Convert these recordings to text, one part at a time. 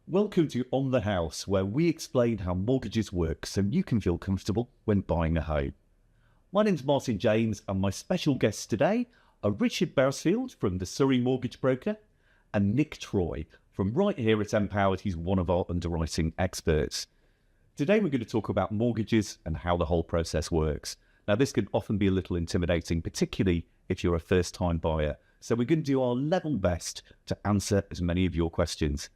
Welcome to On the House, where we explain how mortgages work so you can feel comfortable when buying a home. My name's Martin James, and my special guests today are Richard Bousfield from the Surrey Mortgage Broker and Nick Troy from right here at Empowered. He's one of our underwriting experts. Today we're going to talk about mortgages and how the whole process works. Now, this can often be a little intimidating, particularly if you're a first-time buyer. So we're going to do our level best to answer as many of your questions.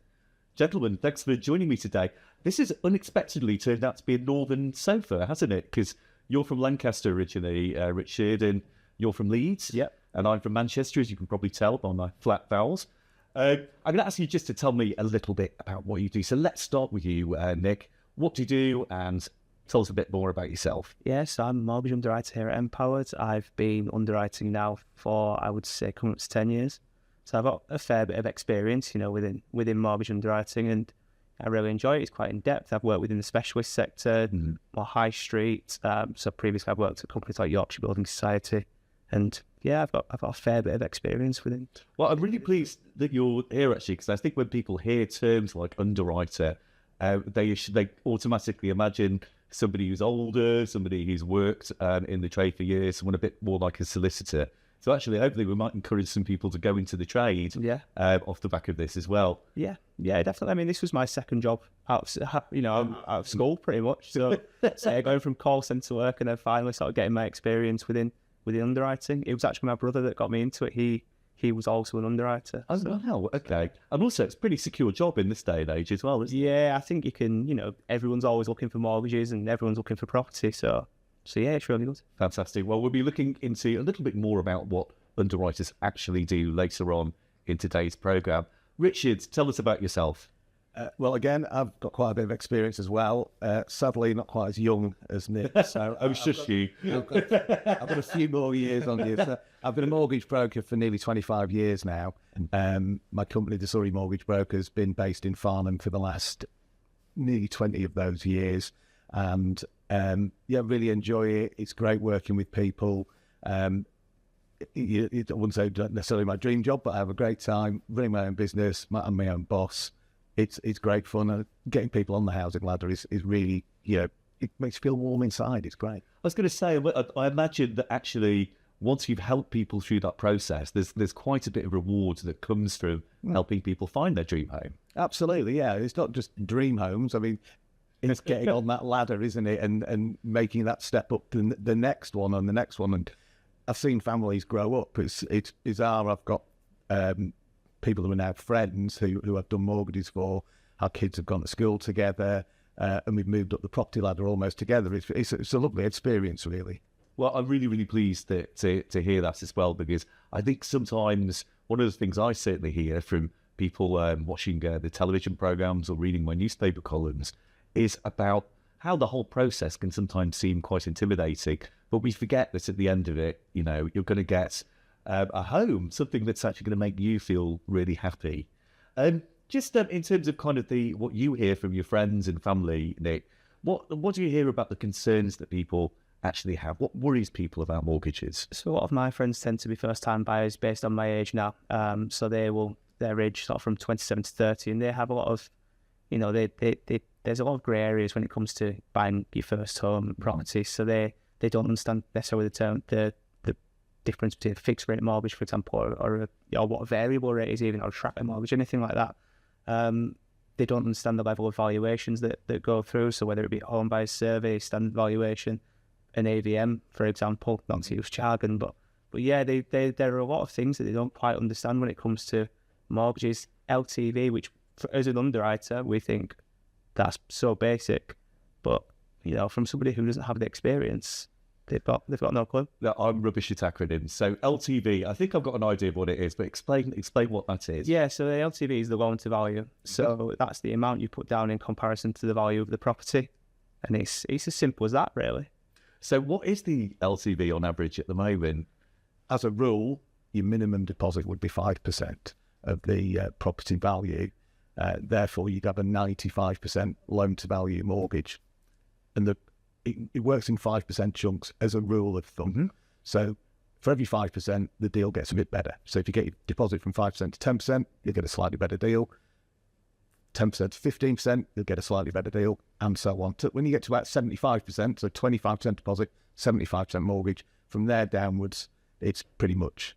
Gentlemen, thanks for joining me today. This has unexpectedly turned out to be a northern sofa, hasn't it? Because you're from Lancaster originally, Richard, and you're from Leeds. Yep. And I'm from Manchester, as you can probably tell by my flat vowels. I'm going to ask you just to tell me a little bit about what you do. So let's start with you, Nick. What do you do? And tell us a bit more about yourself. Yes, I'm a mortgage underwriter here at Empowered. I've been underwriting now for, I would say, coming up to 10 years. So I've got a fair bit of experience, within mortgage underwriting, and I really enjoy it. It's quite in depth. I've worked within the specialist sector, more high street. So previously I've worked at companies like Yorkshire Building Society, and yeah, I've got a fair bit of experience within. Well, I'm really pleased that you're here actually, because I think when people hear terms like underwriter, they automatically imagine somebody who's older, somebody who's worked in the trade for years, someone a bit more like a solicitor. So actually, hopefully, we might encourage some people to go into the trade off the back of this as well. Yeah, definitely. I mean, this was my second job out of school, pretty much. So, going from call centre work and then finally sort of getting my experience within underwriting. It was actually my brother that got me into it. He was also an underwriter. Oh, wow, okay. And also, it's a pretty secure job in this day and age as well, isn't it? Yeah, I think you can, everyone's always looking for mortgages and everyone's looking for property. So yeah, it's really good. Fantastic. Well, we'll be looking into a little bit more about what underwriters actually do later on in today's programme. Richard, tell us about yourself. Well, again, I've got quite a bit of experience as well. Sadly, not quite as young as Nick. So Shush you. I've got a few more years on you. So I've been a mortgage broker for nearly 25 years now. My company, the Surrey Mortgage Broker, has been based in Farnham for the last nearly 20 of those years. And really enjoy it. It's great working with people. I wouldn't say necessarily my dream job, but I have a great time running my own business. I'm my own boss. It's great fun. Getting people on the housing ladder is really, it makes you feel warm inside. It's great. I was going to say, I imagine that actually once you've helped people through that process, there's quite a bit of reward that comes from helping people find their dream home. Absolutely, yeah. It's not just dream homes. I mean, it's getting on that ladder, isn't it? And making that step up to the next one and the next one. And I've seen families grow up. It's bizarre. I've got people who are now friends who I've done mortgages for. Our kids have gone to school together, and we've moved up the property ladder almost together. It's a lovely experience, really. Well, I'm really, really pleased to hear that as well, because I think sometimes one of the things I certainly hear from people watching the television programmes or reading my newspaper columns is about how the whole process can sometimes seem quite intimidating, but we forget that at the end of it, you're going to get a home, something that's actually going to make you feel really happy. Just in terms of kind of what you hear from your friends and family, Nick, what do you hear about the concerns that people actually have? What worries people about mortgages? So a lot of my friends tend to be first-time buyers based on my age now. So their age sort of from 27 to 30, and they have a lot of, there's a lot of grey areas when it comes to buying your first home and property. So they don't understand necessarily the difference between a fixed rate mortgage, for example, or what a variable rate is, even, or a tracker mortgage, anything like that. They don't understand the level of valuations that go through. So whether it be a home buyer's survey, standard valuation, an AVM, for example, not to use jargon, but yeah, there are a lot of things that they don't quite understand when it comes to mortgages. LTV, which as an underwriter, we think that's so basic, but from somebody who doesn't have the experience, they've got no clue. No, I'm rubbish at acronyms. So LTV, I think I've got an idea of what it is, but explain what that is. Yeah, so the LTV is the loan to value. So that's the amount you put down in comparison to the value of the property, and it's as simple as that, really. So what is the LTV on average at the moment? As a rule, your minimum deposit would be 5% of the property value. Therefore, you'd have a 95% loan-to-value mortgage. And it works in 5% chunks as a rule of thumb. Mm-hmm. So for every 5%, the deal gets a bit better. So if you get your deposit from 5% to 10%, you get a slightly better deal. 10% to 15%, you'll get a slightly better deal, and so on. When you get to about 75%, so 25% deposit, 75% mortgage, from there downwards, it's pretty much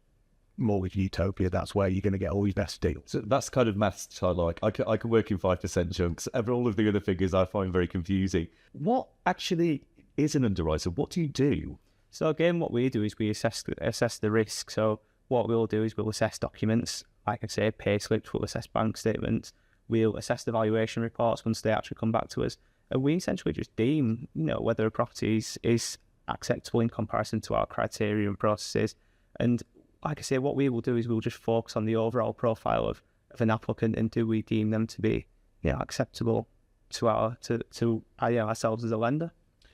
mortgage utopia. That's where you're going to get all your best deals. So that's kind of maths I like. I can work in 5% chunks. All of the other figures I find very confusing. What actually is an underwriter? What do you do? So again, what we do is we assess the risk. So what we'll do is we'll assess documents, like I say, pay slips, we'll assess bank statements, we'll assess the valuation reports once they actually come back to us. And we essentially just deem, whether a property is acceptable in comparison to our criteria and processes. And like I say, what we will do is we'll just focus on the overall profile of an applicant, and do we deem them to be acceptable to ourselves as a lender.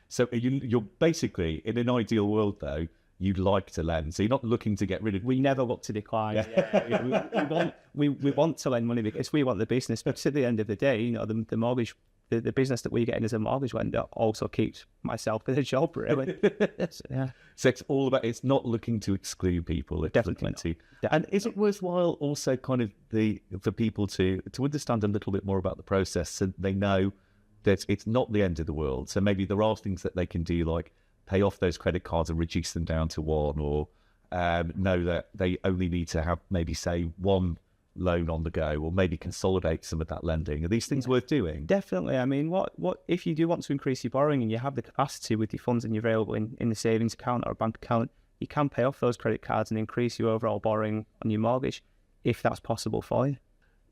So you're basically, in an ideal world though, you'd like to lend. So you're not looking to get rid of... We never look to decline. We want to lend money because we want the business. But at the end of the day, the mortgage, the business that we get in as a mortgage lender also keeps myself in a job, really. So it's all about, it's not looking to exclude people. It's Definitely. And is it worthwhile also kind of for people to understand a little bit more about the process, so they know that it's not the end of the world? So maybe there are things that they can do, like pay off those credit cards and reduce them down to one, or know that they only need to have maybe, say, one loan on the go, or maybe consolidate some of that lending. Are these things worth doing? Definitely. I mean, what if you do want to increase your borrowing and you have the capacity with your funds and you're available in the savings account or a bank account, you can pay off those credit cards and increase your overall borrowing on your mortgage if that's possible for you.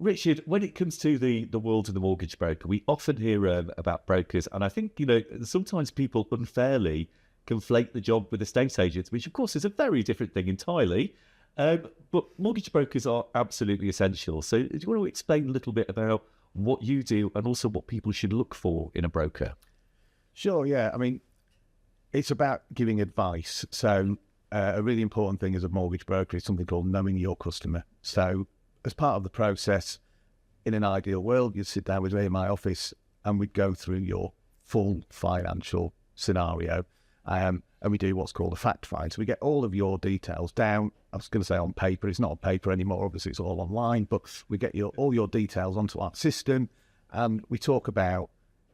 Richard, when it comes to the world of the mortgage broker, we often hear about brokers, and I think, sometimes people unfairly conflate the job with estate agents, which of course is a very different thing entirely. But mortgage brokers are absolutely essential. So do you want to explain a little bit about what you do and also what people should look for in a broker? Sure, yeah. I mean, it's about giving advice. So a really important thing as a mortgage broker is something called knowing your customer. So as part of the process, in an ideal world, you'd sit down with me in my office and we'd go through your full financial scenario. And we do what's called a fact find. So we get all of your details down. I was going to say on paper. It's not on paper anymore. Obviously, it's all online. But we get all your details onto our system. And we talk about,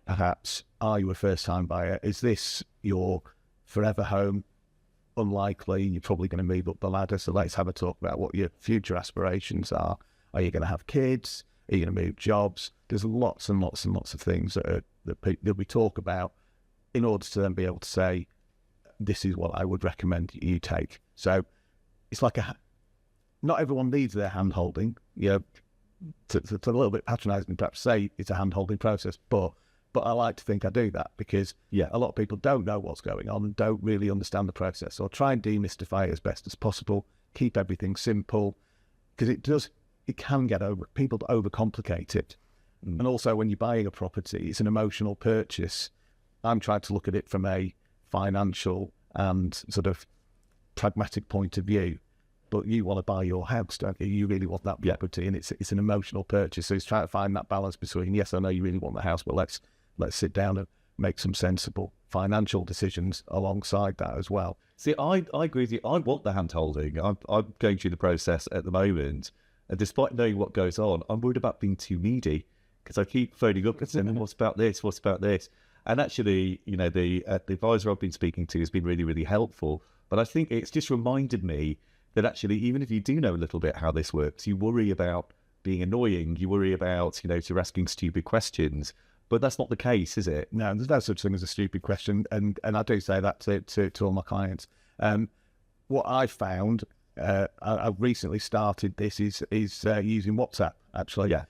perhaps, are you a first-time buyer? Is this your forever home? Unlikely. You're probably going to move up the ladder. So let's have a talk about what your future aspirations are. Are you going to have kids? Are you going to move jobs? There's lots and lots and lots of things that we talk about in order to then be able to say, this is what I would recommend you take. So it's like not everyone needs their hand-holding. It's a little bit patronising perhaps say it's a hand-holding process, but I like to think I do that because a lot of people don't know what's going on and don't really understand the process. So I'll try and demystify it as best as possible, keep everything simple, because it can get people to overcomplicate it. And also when you're buying a property, it's an emotional purchase. I'm trying to look at it from a financial and sort of pragmatic point of view, but you want to buy your house, don't you? You really want that property, and it's an emotional purchase. So it's trying to find that balance between, yes, I know you really want the house, but let's sit down and make some sensible financial decisions alongside that as well. See, I agree with you. I want the hand-holding. I'm going through the process at the moment, and despite knowing what goes on, I'm worried about being too needy, because I keep phoning up and saying, what's about this? What's about this? And actually, the advisor I've been speaking to has been really, really helpful. But I think it's just reminded me that actually, even if you do know a little bit how this works, you worry about being annoying. You worry about, to asking stupid questions. But that's not the case, is it? No, there's no such thing as a stupid question. And I do say that to all my clients. What I found, I've recently started this, is using WhatsApp, actually. Yeah.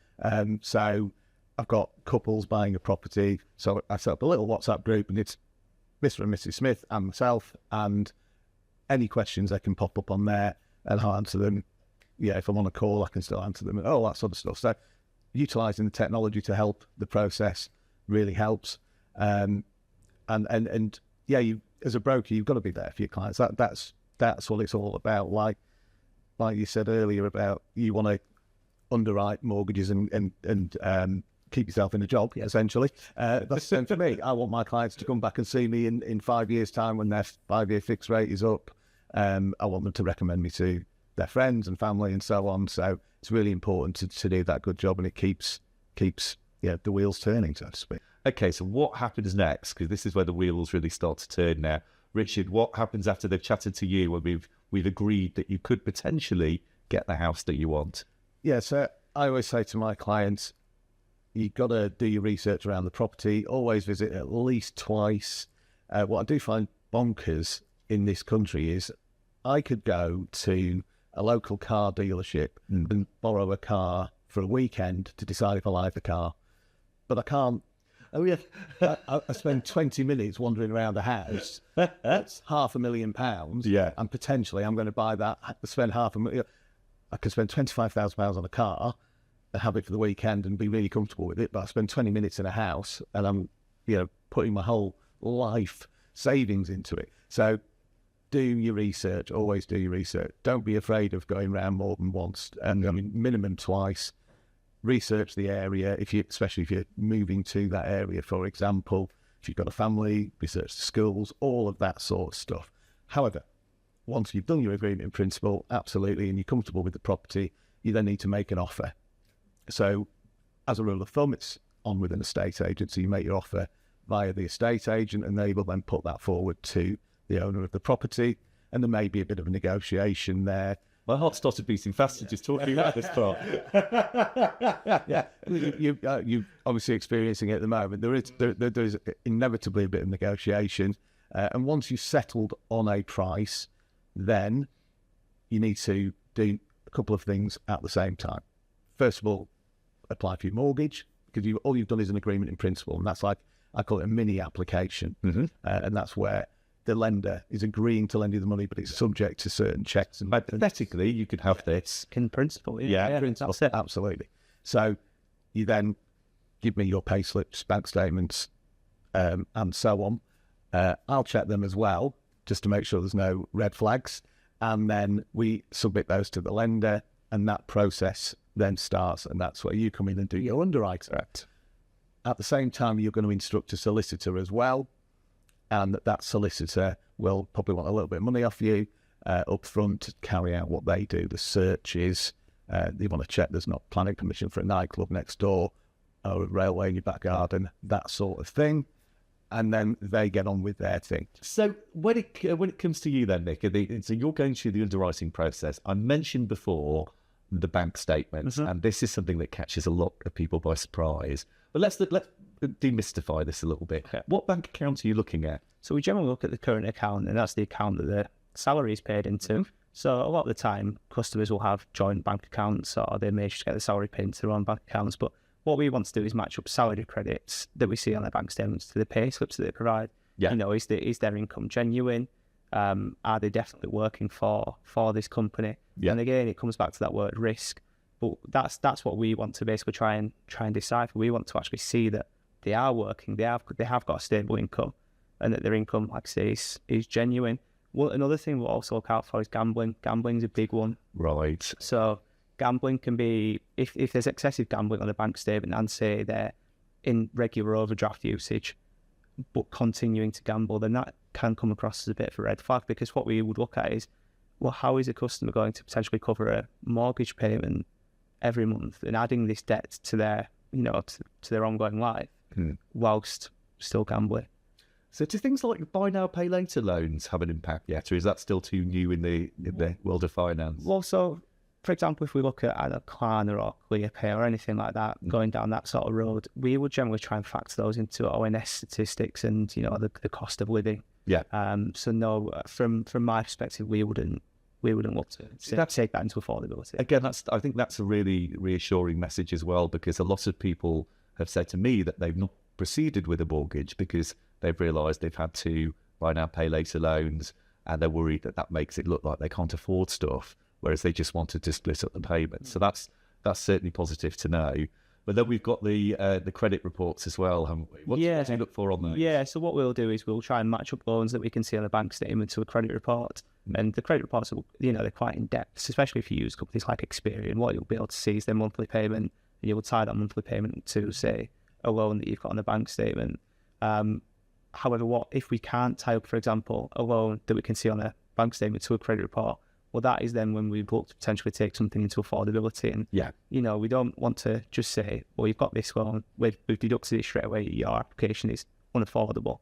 So I've got couples buying a property, so I set up a little WhatsApp group, and it's Mr. and Mrs. Smith and myself, and any questions they can pop up on there, and I'll answer them. If I'm on a call, I can still answer them, and all that sort of stuff. So utilising the technology to help the process really helps. You as a broker, you've got to be there for your clients. That's what it's all about. Like you said earlier about you want to underwrite mortgages and keep yourself in a job, essentially. That's the same for me. I want my clients to come back and see me in 5 years' time when their 5-year fixed rate is up. I want them to recommend me to their friends and family and so on. So it's really important to do that good job, and it keeps keeps the wheels turning, so to speak. Okay, so what happens next? Because this is where the wheels really start to turn now. Richard, what happens after they've chatted to you when we've agreed that you could potentially get the house that you want? Yeah, so I always say to my clients, you've got to do your research around the property, always visit at least twice. What I do find bonkers in this country is I could go to a local car dealership and borrow a car for a weekend to decide if I like the car, but I can't. Oh, yeah. I spend 20 minutes wandering around the house. That's £500,000. Yeah. And potentially I'm going to buy that, spend £500,000. I could spend £25,000 on a car and have it for the weekend and be really comfortable with it. But I spend 20 minutes in a house and I'm, putting my whole life savings into it. So do your research, always do your research. Don't be afraid of going around more than once. And I mean, minimum twice. Research the area, especially if you're moving to that area, for example. If you've got a family, research the schools, all of that sort of stuff. However, once you've done your agreement in principle, absolutely, and you're comfortable with the property, you then need to make an offer. So, as a rule of thumb, it's on with an estate agent. So you make your offer via the estate agent, and they will then put that forward to the owner of the property. And there may be a bit of a negotiation there. My heart started beating faster just talking about this part. Yeah, you're obviously experiencing it at the moment. There is inevitably a bit of negotiation, and once you've settled on a price, then you need to do a couple of things at the same time. First of all, apply for your mortgage, because all you've done is an agreement in principle, and that's like, I call it a mini application, and that's where the lender is agreeing to lend you the money, but it's subject to certain checks. And hypothetically, you could have this. In principle, Yeah, that's it. Absolutely. So you then give me your pay slips, bank statements, and so on. I'll check them as well, just to make sure there's no red flags. And then we submit those to the lender, and that process then starts. And that's where you come in and do your underwriter. At the same time, you're going to instruct a solicitor as well. And that solicitor will probably want a little bit of money off you up front to carry out what they do, the searches. They want to check there's not planning permission for a nightclub next door or a railway in your back garden, that sort of thing. And then they get on with their thing. So when it comes to you then, Nick, so you're going through the underwriting process. I mentioned before the bank statements, and this is something that catches a lot of people by surprise. But let's demystify this a little bit. Okay. What bank account are you looking at? So we generally look at the current account, and that's the account that the salary is paid into. So a lot of the time, customers will have joint bank accounts, or they may just get the salary paid into their own bank accounts. But what we want to do is match up salary credits that we see on their bank statements to the pay slips that they provide. Yeah. Is their income genuine? Are they definitely working for this company? Yeah. And again, it comes back to that word risk. But that's what we want to basically try and decipher. We want to actually see that they are working, they have got a stable income, and that their income, like I say, is genuine. Well, another thing we'll also look out for is gambling. Gambling's a big one. Right. So gambling can be, if there's excessive gambling on the bank statement and say they're in regular overdraft usage, but continuing to gamble, then that can come across as a bit of a red flag, because what we would look at is, well, how is a customer going to potentially cover a mortgage payment every month and adding this debt to their, to their ongoing life whilst still gambling? So do things like buy now, pay later loans have an impact yet, or is that still too new in the world of finance? Well, so, for example, if we look at either Klarna or ClearPay or anything like that, going down that sort of road, we would generally try and factor those into ONS statistics and, the cost of living. Yeah. So no, from my perspective, we wouldn't look to take that into affordability. Again, I think that's a really reassuring message as well, because a lot of people have said to me that they've not proceeded with a mortgage because they've realised they've had to buy now, pay later loans, and they're worried that makes it look like they can't afford stuff, whereas they just wanted to split up the payments. So that's certainly positive to know. But then we've got the credit reports as well, haven't we? What do you look for on those? Yeah, so what we'll do is we'll try and match up loans that we can see on the bank statement to a credit report. And the credit reports, they're quite in depth, especially if you use companies like Experian. What you'll be able to see is their monthly payment, and you'll tie that monthly payment to, say, a loan that you've got on the bank statement. However, what if we can't tie up, for example, a loan that we can see on a bank statement to a credit report? Well, that is then when we look to potentially take something into affordability. And, you know, we don't want to just say, well, you've got this loan, we've deducted it straight away, your application is unaffordable.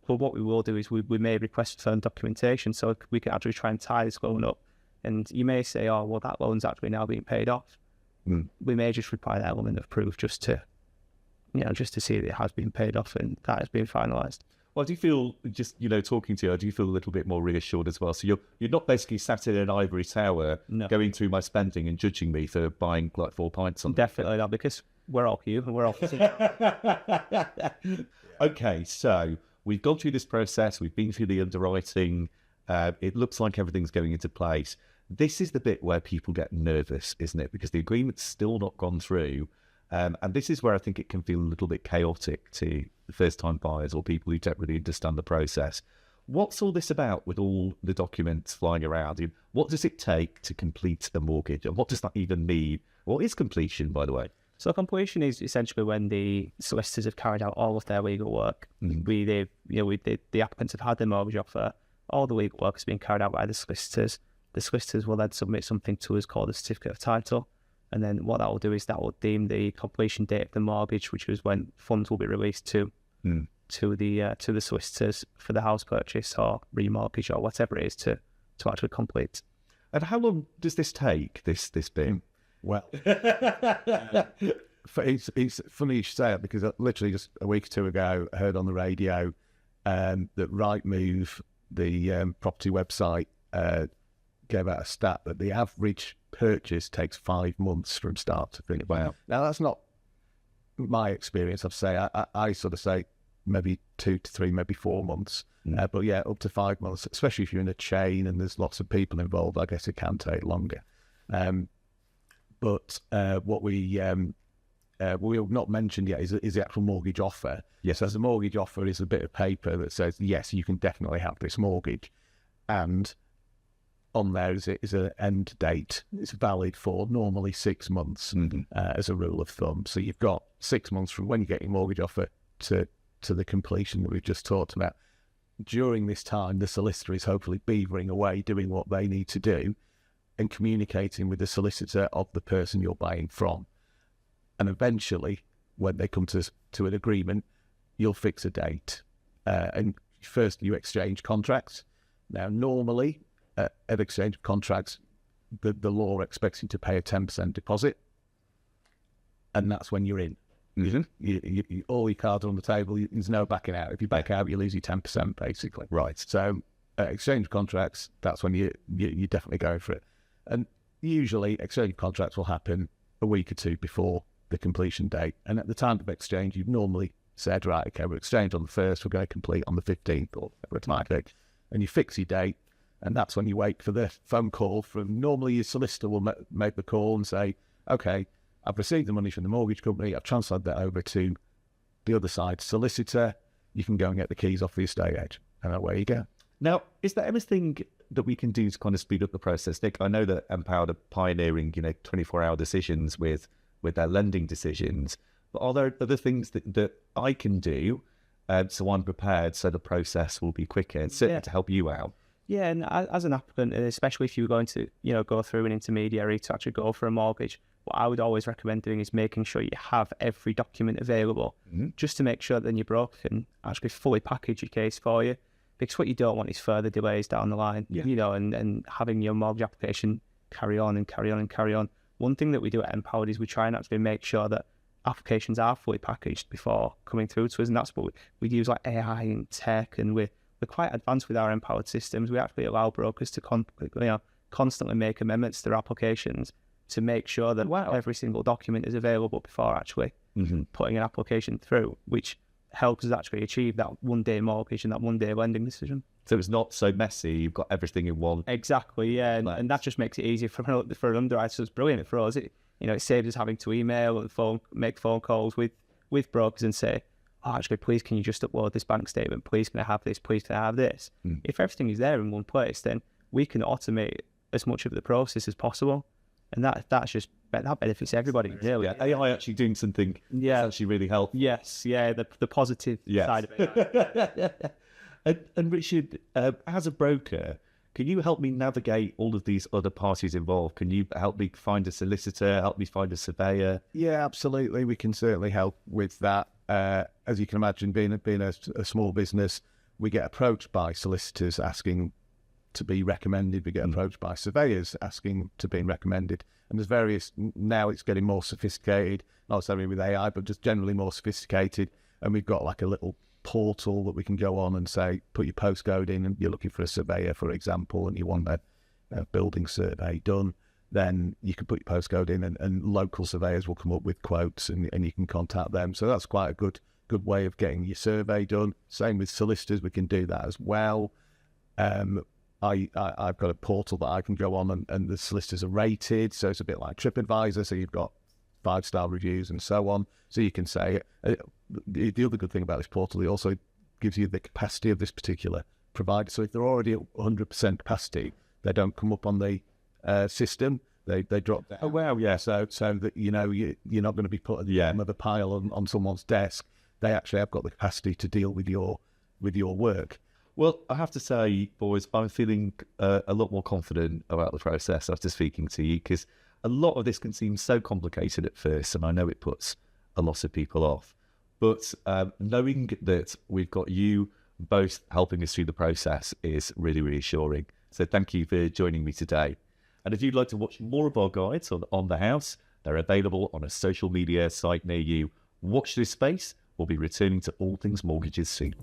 But what we will do is we may request further documentation so we can actually try and tie this loan up. And you may say, oh, well, that loan's actually now being paid off. We may just require that element of proof just to see that it has been paid off and that has been finalised. Well, do you feel, just, you know, talking to you, do you feel a little bit more reassured as well? So you're not basically sat in an ivory tower going through my spending and judging me for buying like 4 pints on Definitely not, because we're all you and we're all Okay, so we've gone through this process, we've been through the underwriting, it looks like everything's going into place. This is the bit where people get nervous, isn't it? Because the agreement's still not gone through. And this is where I think it can feel a little bit chaotic to the first-time buyers or people who don't really understand the process. What's all this about with all the documents flying around? What does it take to complete a mortgage? And what does that even mean? What is completion, by the way? So completion is essentially when the solicitors have carried out all of their legal work. The applicants have had their mortgage offer, all the legal work has been carried out by the solicitors. The solicitors will then submit something to us called a certificate of title. And then what that will do is that will deem the completion date of the mortgage, which is when funds will be released to the solicitors for the house purchase or remortgage or whatever it is to actually complete. And how long does this take, this bit? Well, it's funny you should say it, because literally just a week or two ago, I heard on the radio that Rightmove, the property website, gave out a stat that the average purchase takes 5 months from start to finish. Wow. Now, that's not my experience. I'd say I sort of say maybe 2 to 3, maybe 4 months. But yeah, up to 5 months, especially if you're in a chain and there's lots of people involved, I guess it can take longer. But what we've not mentioned yet is the actual mortgage offer. Yes. So the mortgage offer is a bit of paper that says, yes, you can definitely have this mortgage. And on there is an end date. It's valid for normally 6 months as a rule of thumb. So you've got 6 months from when you get your mortgage offer to the completion that we've just talked about. During this time, the solicitor is hopefully beavering away, doing what they need to do and communicating with the solicitor of the person you're buying from. And eventually, when they come to an agreement, you'll fix a date. And first, you exchange contracts. Now, normally, at exchange of contracts, the law expects you to pay a 10% deposit, and that's when you're in. You, all your cards are on the table. There's no backing out. If you back out, you lose your 10%, basically. Right. So, exchange contracts, that's when you're definitely going for it. And usually, exchange contracts will happen a week or two before the completion date. And at the time of exchange, you've normally said, right, okay, we'll exchange on the 1st, we're going to complete on the 15th, or whatever it might be. And you fix your date. And that's when you wait for the phone call from, normally your solicitor will make the call and say, okay, I've received the money from the mortgage company, I've transferred that over to the other side solicitor, you can go and get the keys off the estate agent. And away you go. Now, is there anything that we can do to kind of speed up the process? Nick, I know that Empowered are pioneering, 24-hour decisions with their lending decisions, but are there other things that I can do so I'm prepared so the process will be quicker and certainly to help you out? Yeah, and as an applicant, and especially if you're going to, go through an intermediary to actually go for a mortgage, what I would always recommend doing is making sure you have every document available, just to make sure that your broker can actually fully package your case for you. Because what you don't want is further delays down the line, and having your mortgage application carry on and carry on and carry on. One thing that we do at Empowered is we try and actually make sure that applications are fully packaged before coming through to us, and that's what we use, like AI and tech, and we're quite advanced with our Empowered systems. We actually allow brokers to constantly make amendments to their applications to make sure that every single document is available before actually putting an application through, which helps us actually achieve that one-day mortgage and that one-day lending decision. So it's not so messy, you've got everything in one. Exactly, yeah, and that just makes it easier for an underwriter. So it's brilliant for us. It saves us having to email and make phone calls with brokers and say, oh, actually, please, can you just upload this bank statement? Please, can I have this? Please, can I have this? If everything is there in one place, then we can automate as much of the process as possible. And that benefits everybody, really. Yeah, AI actually doing something that's actually really helpful. Yes, yeah, the positive side of it. And Richard, as a broker, Can you help me navigate all of these other parties involved? Can you help me find a solicitor, help me find a surveyor? Yeah, absolutely. We can certainly help with that. As you can imagine, being a small business, we get approached by solicitors asking to be recommended. We get approached by surveyors asking to be recommended. And there's various, now it's getting more sophisticated, not necessarily with AI, but just generally more sophisticated. And we've got like a little portal that we can go on and say, put your postcode in, and you're looking for a surveyor, for example, and you want a building survey done, then you can put your postcode in, and local surveyors will come up with quotes, and you can contact them. So that's quite a good way of getting your survey done. Same with solicitors, we can do that as well. I've got a portal that I can go on, and the solicitors are rated, so it's a bit like TripAdvisor, so you've got 5-star reviews and so on. So you can say, the other good thing about this portal, it also gives you the capacity of this particular provider. So if they're already at 100% capacity, they don't come up on the system, they drop down. Oh, wow, yeah. So that, you know, you're not going to be put at the bottom of a pile on someone's desk. They actually have got the capacity to deal with your work. Well, I have to say, boys, I'm feeling a lot more confident about the process after speaking to you, because a lot of this can seem so complicated at first, and I know it puts a lot of people off. But knowing that we've got you both helping us through the process is really reassuring. So thank you for joining me today. And if you'd like to watch more of our guides on the house, they're available on a social media site near you. Watch this space. We'll be returning to all things mortgages soon.